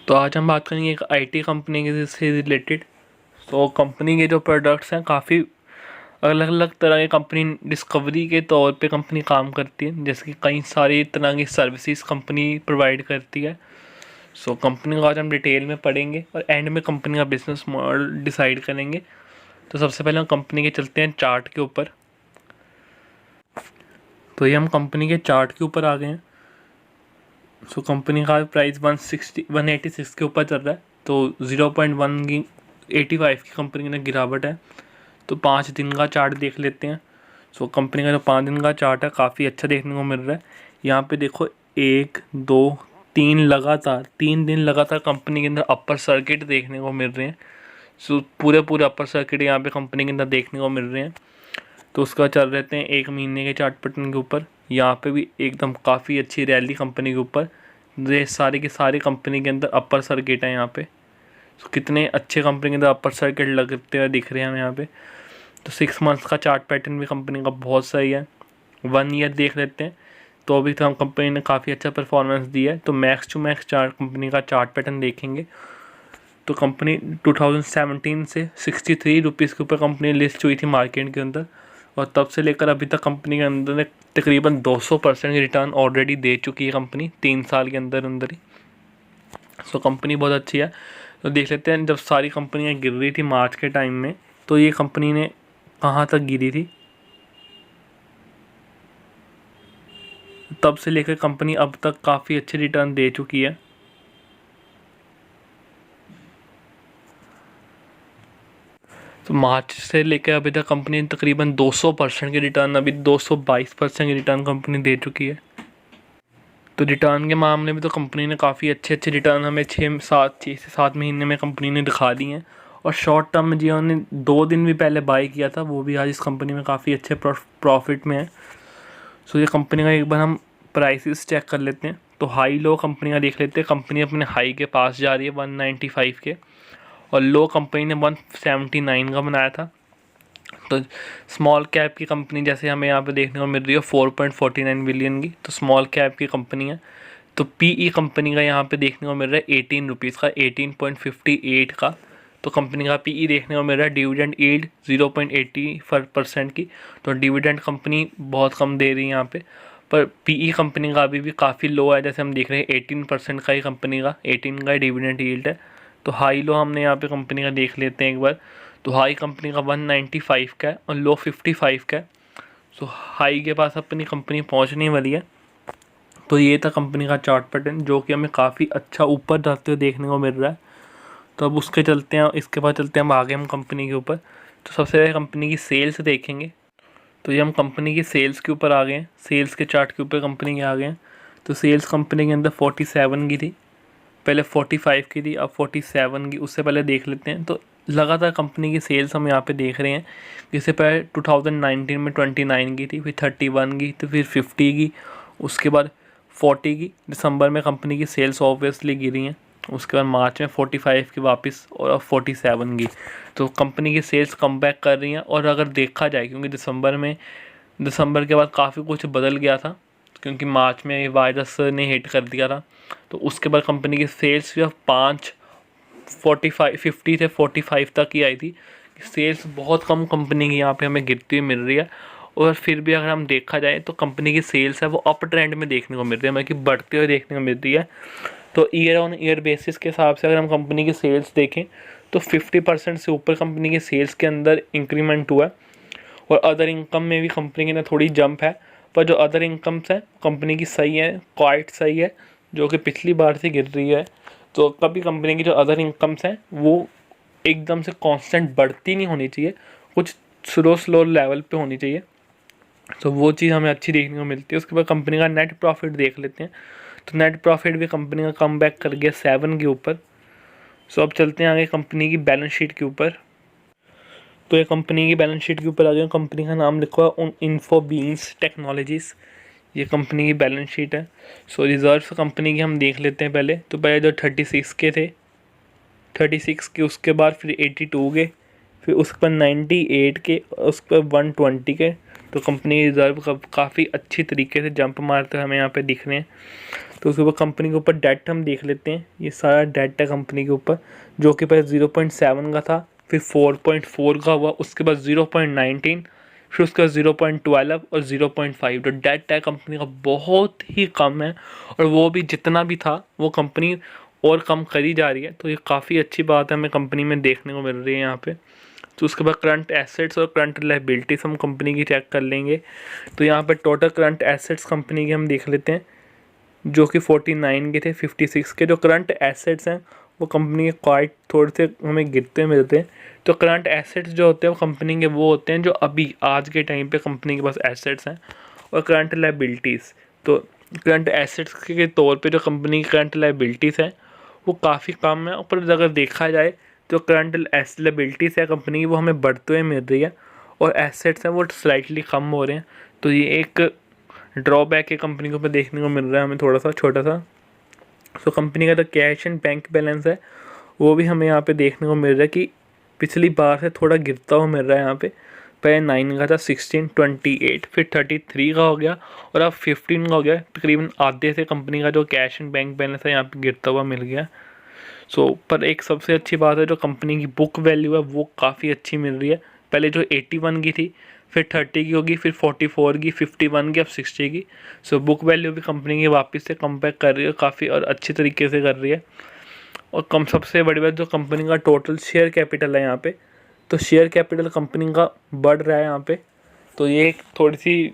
तो आज हम बात करेंगे एक आईटी कंपनी के से रिलेटेड। तो कंपनी के जो प्रोडक्ट्स हैं काफ़ी अलग अलग तरह के कंपनी डिस्कवरी के तौर पे कंपनी काम करती है, जैसे कि कई सारी तरह की सर्विसेज कंपनी प्रोवाइड करती है। सो कंपनी को आज हम डिटेल में पढ़ेंगे और एंड में कंपनी का बिजनेस मॉडल डिसाइड करेंगे। तो सबसे पहले हम कंपनी के चलते हैं चार्ट के ऊपर। तो ये हम कंपनी के चार्ट के ऊपर आ गए हैं। सो कंपनी का प्राइस 186 के ऊपर चल रहा है, तो 0.1 की 85 की कंपनी ने गिरावट है। तो 5 दिन का चार्ट देख लेते हैं। सो कंपनी का जो 5 दिन का चार्ट है काफ़ी अच्छा देखने को मिल रहा है। यहाँ पे देखो 1 2 3 दिन लगातार कंपनी के अंदर अपर सर्किट देखने को मिल रहे हैं। सो पूरे अपर सर्किट यहाँ पे कंपनी के अंदर देखने को मिल रहे हैं। तो उसका चल रहते हैं 1 महीने के चार्ट पैटर्न के ऊपर। यहाँ पे भी एकदम काफ़ी अच्छी रैली कंपनी के ऊपर। ये सारी की सारी कंपनी के अंदर अपर सर्किट है यहाँ पे। तो कितने अच्छे कंपनी के अंदर अपर सर्किट लगते हुए दिख रहे हैं हमें यहाँ पे। तो 6 मंथ्स का चार्ट पैटर्न भी कंपनी का बहुत सही है। 1 ईयर देख लेते हैं तो अभी तो हम कंपनी ने काफ़ी अच्छा परफॉर्मेंस दिया है। तो max to max chart company का चार्ट पैटर्न देखेंगे तो कंपनी 2017 से 63 रुपीज़ के ऊपर कंपनी लिस्ट हुई थी मार्केट के अंदर, और तब से लेकर अभी तक कंपनी के अंदर तकरीबन 200% की रिटर्न ऑलरेडी दे चुकी है कंपनी 3 साल के अंदर अंदर ही। सो कंपनी बहुत अच्छी है। तो देख लेते हैं जब सारी कंपनियां गिर रही थी मार्च के टाइम में, तो ये कंपनी ने कहाँ तक गिरी थी। तब से लेकर कंपनी अब तक काफ़ी अच्छी रिटर्न दे चुकी है। तो मार्च से लेकर अभी तक कंपनी ने तकरीबन 200% की रिटर्न, अभी 222% की रिटर्न कंपनी दे चुकी है। तो रिटर्न के मामले में तो कंपनी ने काफ़ी अच्छे रिटर्न हमें 6 से 7 महीने में कंपनी ने दिखा दी हैं। और शॉर्ट टर्म में जिन्होंने 2 दिन भी पहले बाई किया था वो भी आज इस कंपनी में काफ़ी अच्छे प्रॉफिट में है। सो ये कंपनी का एक बार हम प्राइसेस चेक कर लेते हैं। तो हाई लो कंपनी का देख लेते हैं। कंपनी अपने हाई के पास जा रही है 195 के, और लो कंपनी ने 179 का बनाया था। तो स्मॉल कैप की कंपनी जैसे हमें यहाँ पे देखने को मिल रही है 4.49 बिलियन की, तो स्मॉल कैप की कंपनी है। तो पीई कंपनी का यहाँ पे देखने को मिल रहा है 18 रुपीज़ का, 18.58 का। तो कंपनी का पीई देखने को मिल रहा है। डिविडेंड यील्ड 0.80% की, तो डिविडेंड कंपनी बहुत कम दे रही है यहाँ पे। पर पीई कंपनी का अभी भी काफ़ी लो है, जैसे हम देख रहे हैं 18% का ही कंपनी का 18 का डिविडेंड यील्ड है। तो हाई लो हमने यहाँ पे कंपनी का देख लेते हैं एक बार। तो हाई कंपनी का 195 का है और लो 55 का है। सो हाई के पास अपनी कंपनी पहुँचने वाली है। तो ये था कंपनी का चार्ट पैटर्न जो कि हमें काफ़ी अच्छा ऊपर जाते हुए देखने को मिल रहा है। तो अब उसके चलते हैं, इसके बाद चलते हैं हम आगे हम कंपनी के ऊपर। तो सबसे पहले कंपनी की सेल्स देखेंगे। तो ये हम कंपनी की सेल्स के ऊपर आ गए हैं, सेल्स के चार्ट के ऊपर कंपनी के आ गए हैं। तो सेल्स कंपनी के अंदर 47 की थी, पहले 45 की थी, अब 47 की। उससे पहले देख लेते हैं। तो लगातार कंपनी की सेल्स हम यहाँ पे देख रहे हैं। जिससे पहले 2019 में 29 की थी, फिर 31 की, तो फिर 50 की, उसके बाद 40 की। दिसंबर में कंपनी की सेल्स ऑब्वियसली गिरी हैं। उसके बाद मार्च में 45 की वापस, और अब 47 की। तो कंपनी की सेल्स कम बैक कर रही हैं। और अगर देखा जाए, क्योंकि दिसंबर के बाद काफ़ी कुछ बदल गया था, क्योंकि मार्च में ये वायरस ने हिट कर दिया था। तो उसके बाद कंपनी की सेल्स सिर्फ 50 से 45 तक ही आई थी। सेल्स बहुत कम कंपनी की यहाँ पे हमें गिरती हुई मिल रही है। और फिर भी अगर हम देखा जाए तो कंपनी की सेल्स है वो अप ट्रेंड में देखने को मिल रही है, मतलब कि बढ़ते हुए देखने को मिल रही है। तो ईयर ऑन ईयर बेसिस के हिसाब से अगर हम कंपनी की सेल्स देखें तो 50% से ऊपर कंपनी के सेल्स के अंदर इंक्रीमेंट हुआ है। और अदर इनकम में भी कंपनी के अंदर थोड़ी जंप है। पर जो अदर इनकम्स है कंपनी की सही है, क्वाइट सही है, जो कि पिछली बार से गिर रही है। तो कभी कंपनी की जो अदर इनकम्स हैं वो एकदम से कांस्टेंट बढ़ती नहीं होनी चाहिए, कुछ स्लो लेवल पे होनी चाहिए। तो वो चीज़ हमें अच्छी देखने को मिलती है। उसके बाद कंपनी का नेट प्रॉफिट देख लेते हैं। तो नेट प्रॉफिट भी कंपनी का कम बैक कर गया 7 के ऊपर। सो अब चलते हैं आगे कंपनी की बैलेंस शीट के ऊपर। तो ये कंपनी की बैलेंस शीट के ऊपर आ गया। कंपनी का नाम लिखा हुआ इन्फोबीन्स टेक्नोलॉजीज़, ये कंपनी की बैलेंस शीट है। सो रिजर्व कंपनी की हम देख लेते हैं पहले। तो पहले जो 36 के थे, 36 के, उसके बाद फिर 82 के, फिर उसके बाद 98 के, उसके बाद 120 के। तो कंपनी रिजर्व काफ़ी अच्छी तरीके से जंप मारते हमें यहाँ पे दिख रहे हैं। तो उसके ऊपर कंपनी के ऊपर डेट हम देख लेते हैं। ये सारा डेट है कंपनी के ऊपर, जो कि पहले 0.7 का था, फिर 4.4 का हुआ, उसके बाद 0.19, फिर उसके बाद 0.12 और 0.5। जो डेट है कंपनी का बहुत ही कम है, और वो भी जितना भी था वो कंपनी और कम करी जा रही है। तो ये काफ़ी अच्छी बात है हमें कंपनी में देखने को मिल रही है यहाँ पे। तो उसके बाद करंट एसेट्स और करंट लायबिलिटीज़ हम कंपनी की चेक कर लेंगे। तो यहाँ पे टोटल करंट एसेट्स कंपनी के हम देख लेते हैं, जो कि 49 के थे 56 के। जो करंट एसेट्स हैं वो कंपनी के क्वाइट थोड़े से हमें गिरते मिलते हैं। तो करंट एसेट्स जो होते हैं वो कंपनी के वो होते हैं जो अभी आज के टाइम पे कंपनी के पास एसेट्स हैं। और करंट लायबिलिटीज़, तो करंट एसेट्स के तौर पे जो कंपनी की करंट लायबिलिटीज़ हैं वो काफ़ी कम है। ऊपर अगर देखा जाए तो करंट लायबिलिटीज़ है कंपनी की वो हमें बढ़ते हुए मिल रही है, और एसेट्स हैं वो स्लाइटली कम हो रहे हैं। तो ये एक ड्रॉबैक है कंपनी के ऊपर देखने को मिल रहा है हमें थोड़ा सा छोटा सा। तो कंपनी का जो कैश एंड बैंक बैलेंस है वो भी हमें यहाँ पे देखने को मिल रहा है कि पिछली बार से थोड़ा गिरता हुआ मिल रहा है यहाँ पे। पहले 9 का था, 16, 28, फिर 33 का हो गया, और अब 15 का हो गया। तकरीबन आधे से कंपनी का जो कैश एंड बैंक बैलेंस है यहाँ पे गिरता हुआ मिल गया। सो पर एक सबसे अच्छी बात है जो कंपनी की बुक वैल्यू है वो काफ़ी अच्छी मिल रही है। पहले जो 81 की थी, फिर 30 की होगी, फिर 44 की, 51 की, अब 60 की। सो बुक वैल्यू भी कंपनी की वापस से कम बैक कर रही है काफ़ी, और अच्छी तरीके से कर रही है। और कम सबसे बड़ी बात जो कंपनी का टोटल शेयर कैपिटल है यहाँ पे, तो शेयर कैपिटल कंपनी का बढ़ रहा है यहाँ पे। तो ये एक थोड़ी सी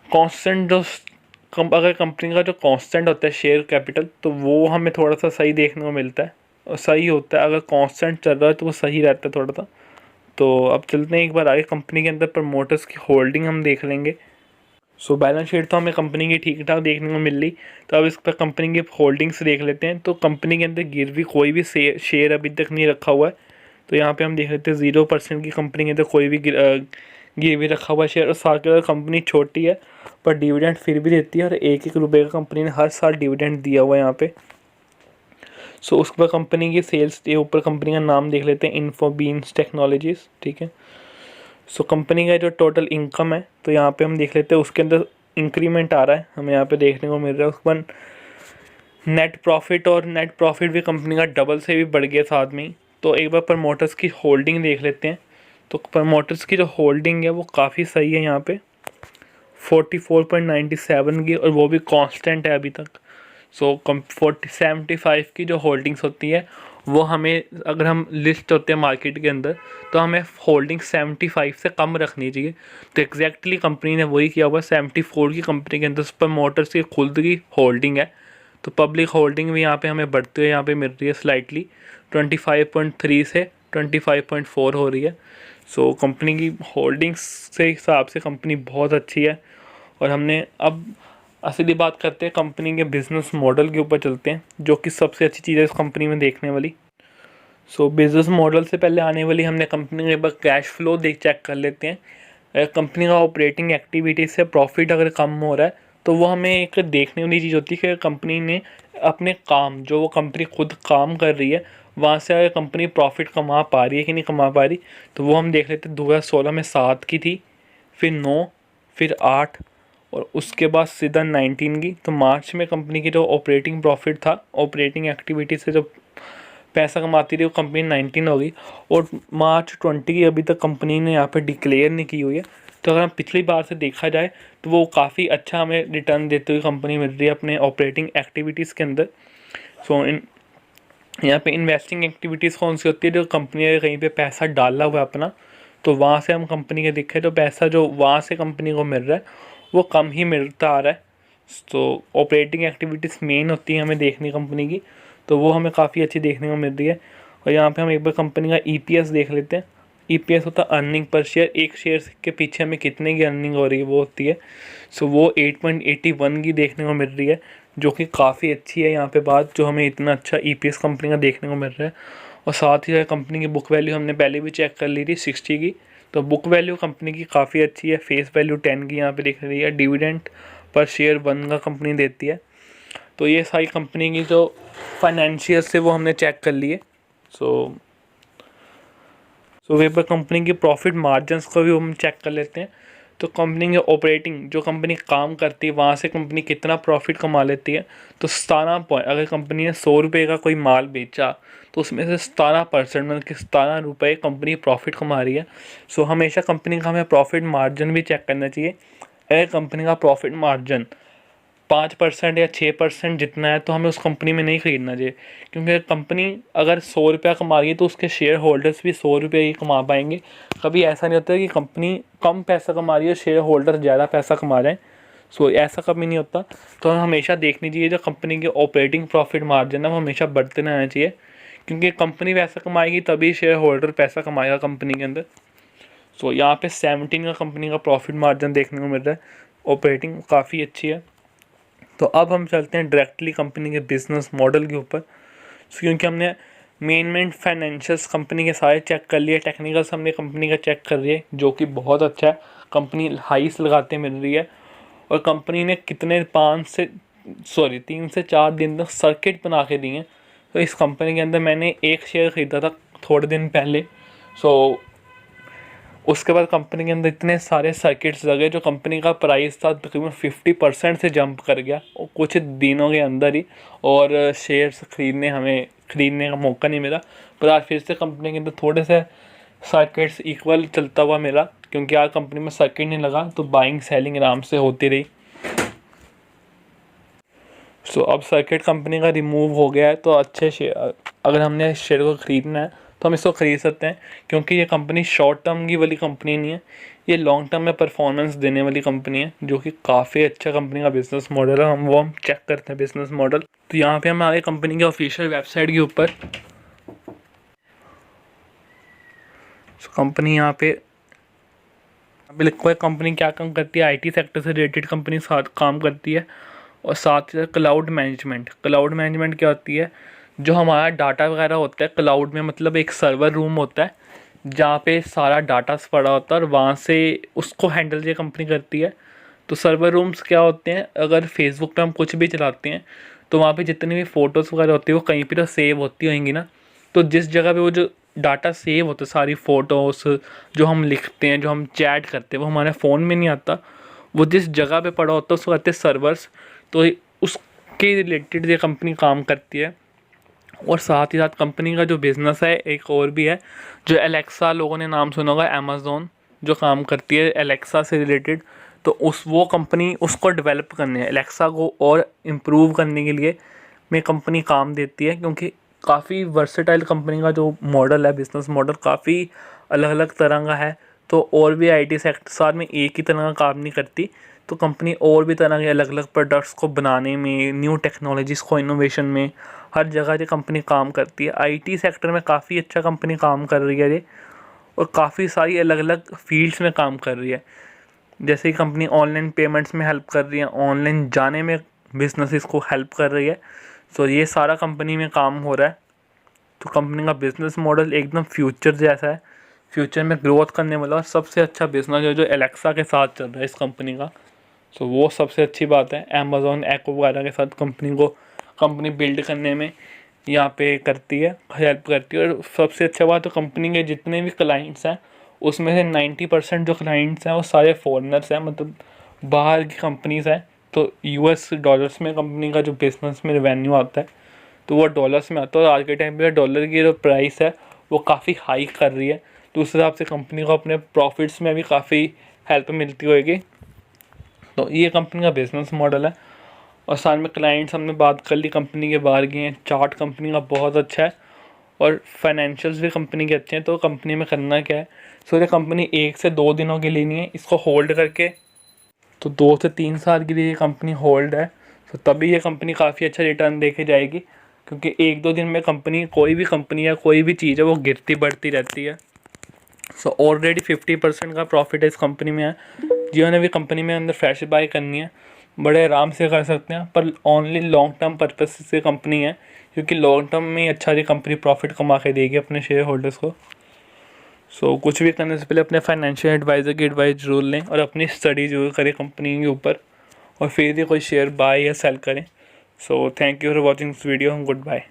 कांस्टेंट जो अगर कंपनी का जो कांस्टेंट होता है शेयर कैपिटल, तो वो हमें थोड़ा सा सही देखने को मिलता है और सही होता है। अगर कांस्टेंट चल रहा है तो वो सही रहता है थोड़ा सा। तो अब चलते हैं एक बार आगे कंपनी के अंदर प्रमोटर्स की होल्डिंग हम देख लेंगे। सो बैलेंस शीट तो हमें कंपनी की ठीक ठाक देखने को मिल रही। तो अब इस पर कंपनी की होल्डिंग्स देख लेते हैं। तो कंपनी के अंदर गिरवी कोई भी शेयर अभी तक नहीं रखा हुआ है। तो यहाँ पे हम देख लेते हैं 0% की कंपनी के अंदर कोई भी गिरवी रखा हुआ शेयर। और साथ के कंपनी छोटी है पर डिविडेंड फिर भी देती है, और 1-1 रुपये का कंपनी ने हर साल डिविडेंड दिया हुआ है यहाँ पे। सो उसके बाद कंपनी की सेल्स के ऊपर कंपनी का नाम देख लेते हैं, इन्फोबीन्स टेक्नोलॉजीज़, ठीक है। सो कंपनी का जो टोटल इनकम है तो यहाँ पे हम देख लेते हैं उसके अंदर इंक्रीमेंट आ रहा है हमें यहाँ पे देखने को मिल रहा है। उसके बाद नेट प्रॉफिट, और नेट प्रॉफिट भी कंपनी का डबल से भी बढ़ गया साथ में ही। तो एक बार प्रमोटर्स की होल्डिंग देख लेते हैं। तो प्रमोटर्स की जो होल्डिंग है वो काफ़ी सही है यहाँ पे, 44.97 की, और वो भी कांस्टेंट है अभी तक। सो 75 की जो होल्डिंग्स होती है वो हमें, अगर हम लिस्ट होते हैं मार्केट के अंदर, तो हमें होल्डिंग 75 से कम रखनी चाहिए। तो एग्जैक्टली कंपनी ने वही किया हुआ, 74 की कंपनी के अंदर प्रमोटर्स की खुद की होल्डिंग है। तो पब्लिक होल्डिंग भी यहाँ पे हमें बढ़ते हुए यहाँ पे मिल रही है स्लाइटली, 25.3 से 25.4 हो रही है। सो कंपनी की होल्डिंग्स से हिसाब से कंपनी बहुत अच्छी है। और हमने अब असली बात करते हैं कंपनी के बिज़नेस मॉडल के ऊपर चलते हैं, जो कि सबसे अच्छी चीज़ है इस कंपनी में देखने वाली। सो बिज़नेस मॉडल से पहले आने वाली हमने कंपनी के पास कैश फ्लो चेक कर लेते हैं। कंपनी का ऑपरेटिंग एक्टिविटीज़ से प्रॉफिट अगर कम हो रहा है तो वो हमें एक देखने वाली चीज़ होती है कि कंपनी ने अपने काम, जो वो कंपनी खुद काम कर रही है, वहाँ से अगर कंपनी प्रॉफिट कमा पा रही है कि नहीं कमा पा रही। तो वो हम देख लेते हैं 2016 में 7 की थी, फिर 9, फिर 8, और उसके बाद सीधा 19 की। तो मार्च में कंपनी की जो ऑपरेटिंग प्रॉफिट था, ऑपरेटिंग एक्टिविटी से जो पैसा कमाती रही, वो कंपनी 19 होगी। और मार्च 20 की अभी तक कंपनी ने यहाँ पे डिक्लेयर नहीं की हुई है। तो अगर हम पिछली बार से देखा जाए तो वो काफ़ी अच्छा हमें रिटर्न देते हुए कंपनी मिल रही है अपने ऑपरेटिंग एक्टिविटीज़ के अंदर। सो यहाँ पे इन्वेस्टिंग एक्टिविटीज़ कौन सी होती है, जो कंपनी ने कहीं पे पैसा डाला हुआ है अपना, तो वहाँ से हम कंपनी के देखें तो पैसा जो वहाँ से कंपनी को मिल रहा है वो कम ही मिलता आ रहा है। तो ऑपरेटिंग एक्टिविटीज़ मेन होती है हमें देखनी कंपनी की, तो वो हमें काफ़ी अच्छी देखने को मिल रही है। और यहाँ पे हम एक बार कंपनी का EPS देख लेते हैं। EPS होता है अर्निंग पर शेयर, एक शेयर के पीछे हमें कितने की अर्निंग हो रही है वो होती है। सो वो 8.81 की देखने को मिल रही है, जो कि काफ़ी अच्छी है यहाँ पे बात, जो हमें इतना अच्छा EPS कंपनी का देखने को मिल रहा है। और साथ ही कंपनी की बुक वैल्यू हमने पहले भी चेक कर ली थी 60 की। तो बुक वैल्यू कंपनी की काफ़ी अच्छी है, फेस वैल्यू 10 की यहाँ पे दिख रही है, डिविडेंड पर शेयर 1 का कंपनी देती है। तो ये सारी कंपनी की जो फाइनेंशियल से वो हमने चेक कर लिए। सो सो वहीं पर कंपनी की प्रॉफिट मार्जिन्स को भी हम चेक कर लेते हैं। तो कंपनी के ऑपरेटिंग जो कंपनी काम करती है वहाँ से कंपनी कितना प्रॉफिट कमा लेती है। तो 17 अगर कंपनी ने 100 रुपये का कोई माल बेचा तो उसमें से 17% मतलब कि 17 रुपये कंपनी प्रॉफिट कमा रही है। सो हमेशा कंपनी का हमें प्रॉफिट मार्जिन भी चेक करना चाहिए। अगर कंपनी का प्रॉफिट मार्जिन 5% या 6% जितना है तो हमें उस कंपनी में नहीं ख़रीदना चाहिए, क्योंकि कंपनी अगर 100 रुपया कमा रही है तो उसके शेयर होल्डर्स भी 100 रुपये ही कमा पाएंगे। कभी ऐसा नहीं होता कि कंपनी कम पैसा कमा रही है, शेयर होल्डर ज़्यादा पैसा कमा रहे हैं। सो ऐसा कभी नहीं होता। तो हमें हमेशा देखनी चाहिए जो कंपनी के ऑपरेटिंग प्रॉफिट मार्जिन है वो हमेशा बढ़ते रहना चाहिए, क्योंकि कंपनी पैसा कमाएगी तभी शेयर होल्डर पैसा कमाएगा कंपनी के अंदर। सो यहाँ पे 17 का कंपनी का प्रॉफिट मार्जिन देखने को मिल रहा है, ऑपरेटिंग काफ़ी अच्छी है। तो अब हम चलते हैं डायरेक्टली कंपनी के बिज़नेस मॉडल के ऊपर, क्योंकि हमने मेन फाइनेंशियल्स कंपनी के सारे चेक कर लिए, टेक्निकल्स हमने कंपनी का चेक कर लिए जो कि बहुत अच्छा है। कंपनी हाइस लगाते मिल रही है और कंपनी ने कितने 3 से 4 दिन तक सर्किट बना के दिए हैं। तो इस कंपनी के अंदर मैंने एक शेयर ख़रीदा था थोड़े दिन पहले। सो उसके बाद कंपनी के अंदर इतने सारे सर्किट्स लगे जो कंपनी का प्राइस था तकरीबन 50% से जंप कर गया और कुछ दिनों के अंदर ही, और शेयर्स खरीदने का मौका नहीं मिला। पर आज फिर से कंपनी के अंदर थोड़े से सर्किट्स इक्वल चलता हुआ मिला, क्योंकि आज कंपनी में सर्किट नहीं लगा तो बाइंग सेलिंग आराम से होती रही। सो अब सर्किट कंपनी का रिमूव हो गया है तो अच्छे शेयर, अगर हमने शेयर को ख़रीदना है तो हम इसको ख़रीद सकते हैं, क्योंकि ये कंपनी शॉर्ट टर्म की वाली कंपनी नहीं है, ये लॉन्ग टर्म में परफॉर्मेंस देने वाली कंपनी है, जो कि काफ़ी अच्छा कंपनी का बिज़नेस मॉडल है। हम चेक करते हैं बिज़नेस मॉडल। तो यहाँ पे हम आगे कंपनी के ऑफिशियल वेबसाइट के ऊपर। कंपनी यहाँ पे लिखा हुआ है कंपनी क्या काम करती है। IT सेक्टर से रिलेटेड कंपनी साथ काम करती है, और साथ ही क्लाउड मैनेजमेंट क्या होती है, जो हमारा डाटा वगैरह होता है क्लाउड में, मतलब एक सर्वर रूम होता है जहाँ पे सारा डाटा पड़ा होता है और वहाँ से उसको हैंडल ये कंपनी करती है। तो सर्वर रूम्स क्या होते हैं, अगर फेसबुक पे हम कुछ भी चलाते हैं तो वहाँ पे जितनी भी फ़ोटोज़ वगैरह होती है वो कहीं पे तो सेव होती होंगी ना। तो जिस जगह पे वो जो डाटा सेव होता है, सारी फ़ोटोज़ जो हम लिखते हैं, जो हम चैट करते हैं, वो हमारे फ़ोन में नहीं आता, वो जिस जगह पे पड़ा होता है उसको कहते हैं सर्वर्स। तो उसके रिलेटेड ये कंपनी काम करती है। और साथ ही साथ कंपनी का जो बिज़नेस है एक और भी है, जो एलेक्सा, लोगों ने नाम सुना होगा, अमेज़ॉन जो काम करती है एलेक्सा से रिलेटेड। तो वो कंपनी उसको डेवलप करने है, एलेक्सा को और इम्प्रूव करने के लिए में कंपनी काम देती है, क्योंकि काफ़ी वर्सेटाइल कंपनी का जो मॉडल है, बिज़नेस मॉडल काफ़ी अलग अलग तरह का है। तो और भी IT सेक्टर साथ में एक ही तरह का काम नहीं करती, तो कंपनी और भी तरह के अलग अलग प्रोडक्ट्स को बनाने में, न्यू टेक्नोलॉजीज़ को इनोवेशन में, हर जगह ये कंपनी काम करती है। IT सेक्टर में काफ़ी अच्छा कंपनी काम कर रही है ये, और काफ़ी सारी अलग अलग फील्ड्स में काम कर रही है। जैसे कि कंपनी ऑनलाइन पेमेंट्स में हेल्प कर रही है, ऑनलाइन जाने में बिजनेसेस को हेल्प कर रही है। सो ये सारा कंपनी में काम हो रहा है। तो कंपनी का बिज़नेस मॉडल एकदम फ्यूचर जैसा है, फ्यूचर में ग्रोथ करने वाला, और सबसे अच्छा बिज़नेस है जो एलेक्सा के साथ चल रहा है इस कंपनी का। सो वो सबसे अच्छी बात है। अमेज़ॉन, एको वगैरह के साथ कंपनी बिल्ड करने में यहाँ पे करती है, हेल्प करती है। और सबसे अच्छा बात तो कंपनी के जितने भी क्लाइंट्स हैं उसमें से 90% जो क्लाइंट्स हैं वो सारे फॉरेनर्स हैं, मतलब बाहर की कंपनीज़ हैं। तो US डॉलर्स में कंपनी का जो बिज़नेस में रेवेन्यू आता है तो वो डॉलर्स में आता है, और आज के टाइम पे डॉलर की जो प्राइस है वो काफ़ी हाई कर रही है। तो उस हिसाब से कंपनी को अपने प्रॉफिट्स में भी काफ़ी हेल्प मिलती होगी। तो ये कंपनी का बिज़नेस मॉडल है। और साथ में क्लाइंट्स हमने बात कर ली, कंपनी के बाहर गए हैं, चार्ट कंपनी का बहुत अच्छा है और फाइनेंशियल्स भी कंपनी के अच्छे हैं। तो कंपनी में करना क्या है, सो ये कंपनी 1 से 2 दिनों के लिए नहीं है, इसको होल्ड करके तो 2 से 3 साल के लिए ये कंपनी होल्ड है। तो तभी ये कंपनी काफ़ी अच्छा रिटर्न देके जाएगी, क्योंकि 1-2 दिन में कंपनी, कोई भी कंपनी या कोई भी चीज़ है वो गिरती बढ़ती रहती है। सो ऑलरेडी 50% का प्रॉफिट इस कंपनी में है। जिन्होंने भी कंपनी में अंदर फ्रेश बाय करनी है बड़े आराम से कर सकते हैं, पर ओनली लॉन्ग टर्म पर्पस से कंपनी है, क्योंकि लॉन्ग टर्म में अच्छा ये कंपनी प्रॉफिट कमा के देगी अपने शेयर होल्डर्स को। सो कुछ भी करने से पहले अपने फाइनेंशियल एडवाइज़र की एडवाइस जरूर लें और अपनी स्टडी जरूर करें कंपनी के ऊपर, और फिर ही कोई शेयर बाय या सेल करें। So thank you for watching this video, good bye.